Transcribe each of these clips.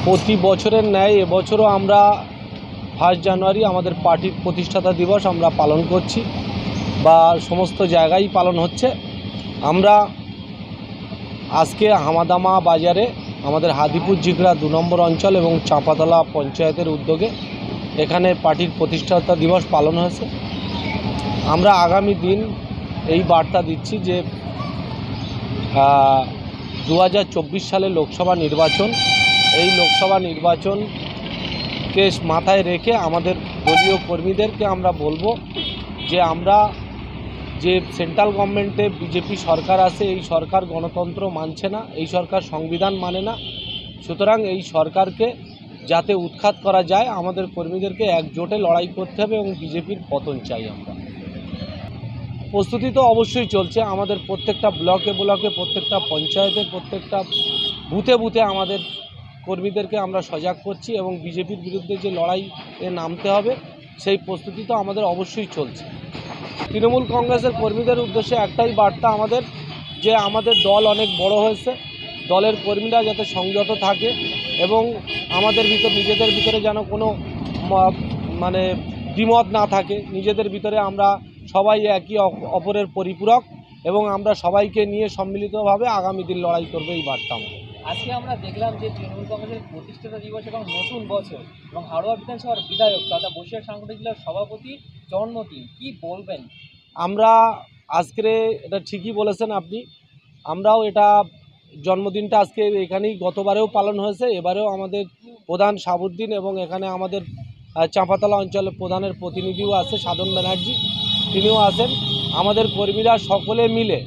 প্রতি বছরের ন্যায় এবছরও আমরা 1 জানুয়ারি আমাদের পার্টির প্রতিষ্ঠাতা দিবস আমরা পালন করছি বা সমস্ত জায়গায় পালন হচ্ছে। আমরা আজকে হামাদামা বাজারে আমাদের হাদিপুর জিগড়া 2 নম্বর অঞ্চল এবং চাঁপাতলা পঞ্চায়েতের উদ্যোগে এখানে পার্টির প্রতিষ্ঠাতা দিবস পালন হয়েছে। আমরা আগামী দিন এই বার্তা দিচ্ছি যে 2024 সালে লোকসভা নির্বাচন, এই লোকসভা নির্বাচনকে মাথায় রেখে আমাদের দলীয় কর্মীদেরকে আমরা বলবো যে আমরা যে সেন্ট্রাল গভর্নমেন্টে বিজেপি সরকার আছে, এই সরকার গণতন্ত্র মানছে না, এই সরকার সংবিধান মানে না। সুতরাং এই সরকারকে যাতে উৎখাত করা যায় আমাদের কর্মীদেরকে একজোটে লড়াই করতে হবে এবং বিজেপির পতন চাই। আমরা প্রস্তুতি তো অবশ্যই চলছে, আমাদের প্রত্যেকটা ব্লকে ব্লকে, প্রত্যেকটা পঞ্চায়েতে, প্রত্যেকটা বুথে বুথে আমাদের কর্মীদেরকে আমরা সজাগ করছি এবং বিজেপির বিরুদ্ধে যে লড়াইয়ে নামতে হবে সেই প্রস্তুতি তো আমাদের অবশ্যই চলছে। তৃণমূল কংগ্রেসের কর্মীদের উদ্দেশ্যে একটাই বার্তা আমাদের, যে আমাদের দল অনেক বড় হয়েছে, দলের কর্মীরা যাতে সংযত থাকে এবং আমাদের নিজেদের ভিতরে যেন কোনো মানে দ্বিমত না থাকে। নিজেদের ভিতরে আমরা সবাই একই অপরের পরিপূরক এবং আমরা সবাইকে নিয়ে সম্মিলিতভাবে আগামী দিন লড়াই করবে, এই বার্তা আমাদের। আজকে আমরা দেখলাম যে তৃণমূল কংগ্রেসের প্রতিষ্ঠাতা দিবস এবং নতুন বছর এবং হাওড়া বিধানসভার বিধায়ক তথা বসিরহাট সাংগঠনিক জেলার সভাপতি জন্মদিন, কি বলবেন? আমরা আজকে এটা ঠিকই বলেছেন আপনি, আমরাও এটা জন্মদিনটা আজকে এখানেই গতবারেও পালন হয়েছে, এবারেও আমাদের প্রধান সাবুদ্দিন এবং এখানে আমাদের চাঁপাতলা অঞ্চলের প্রধানের প্রতিনিধিও আছে, সাধন ব্যানার্জি, তিনিও আছেন। আমাদের কর্মীরা সকলে মিলে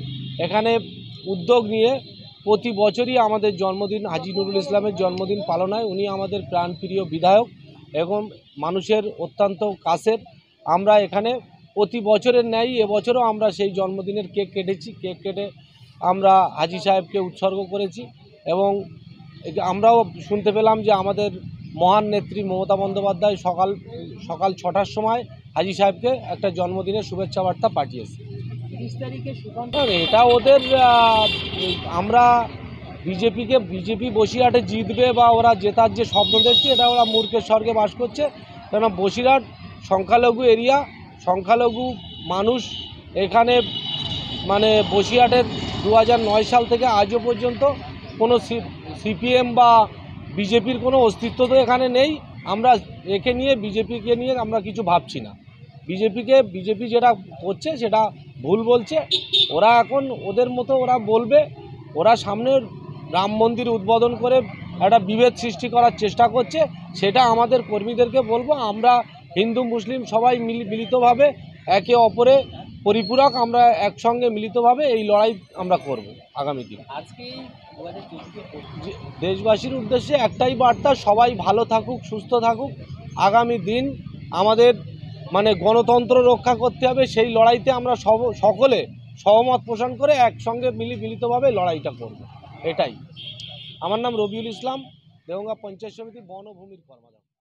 এখানে উদ্যোগ নিয়ে প্রতি বছরই আমাদের জন্মদিন, হাজী নুরুল ইসলামের জন্মদিন পালন হয়। উনি আমাদের প্রাণপ্রিয় বিধায়ক এবং মানুষের অত্যন্ত কাছের। আমরা এখানে প্রতি বছরের ন্যায় এবছরও আমরা সেই জন্মদিনের কেক কেটেছি, কেক কেটে আমরা হাজী সাহেবকে উৎসর্গ করেছি এবং আমরাও শুনতে পেলাম যে আমাদের মহান নেত্রী মমতা বন্দ্যোপাধ্যায় সকাল 6টার সময় হাজী সাহেবকে একটা জন্মদিনের শুভেচ্ছা বার্তা পাঠিয়েছে। 30 তারিখে এটা ওদের আমরা বিজেপি বসিরহাটে জিতবে বা ওরা জেতার যে স্বপ্ন দেখছে, এটা ওরা মূর্খের স্বর্গে বাস করছে। কেন বসিরহাট সংখ্যালঘু এরিয়া, সংখ্যালঘু মানুষ এখানে, মানে বসিরহাটের 2009 সাল থেকে আজও পর্যন্ত কোনো সিপিএম বা বিজেপির কোনো অস্তিত্ব তো এখানে নেই। আমরা একে নিয়ে, বিজেপিকে নিয়ে আমরা কিছু ভাবছি না। বিজেপি যেটা করছে সেটা ভুল বলছে। ওরা এখন ওদের মতো ওরা বলবে, ওরা সামনের রাম মন্দির উদ্বোধন করে একটা বিভেদ সৃষ্টি করার চেষ্টা করছে। সেটা আমাদের কর্মীদেরকে বলবো, আমরা হিন্দু মুসলিম সবাই মিলিতভাবে একে অপরে পরিপূরক, আমরা একসঙ্গে মিলিতভাবে এই লড়াই আমরা করব আগামী দিন। আজকে দেশবাসীর উদ্দেশ্যে একটাই বার্তা, সবাই ভালো থাকুক, সুস্থ থাকুক। আগামী দিন আমাদের গণতন্ত্র রক্ষা করতে হবে, সেই লড়াইতে আমরা সকলে সহমত পোষণ করে একসঙ্গে মিলিতভাবে লড়াইটা করব। এটাই। আমার নাম রবিউল ইসলাম, দেওঙ্গা পঞ্চায়েত সমিতি বনভূমির কর্মকর্তা।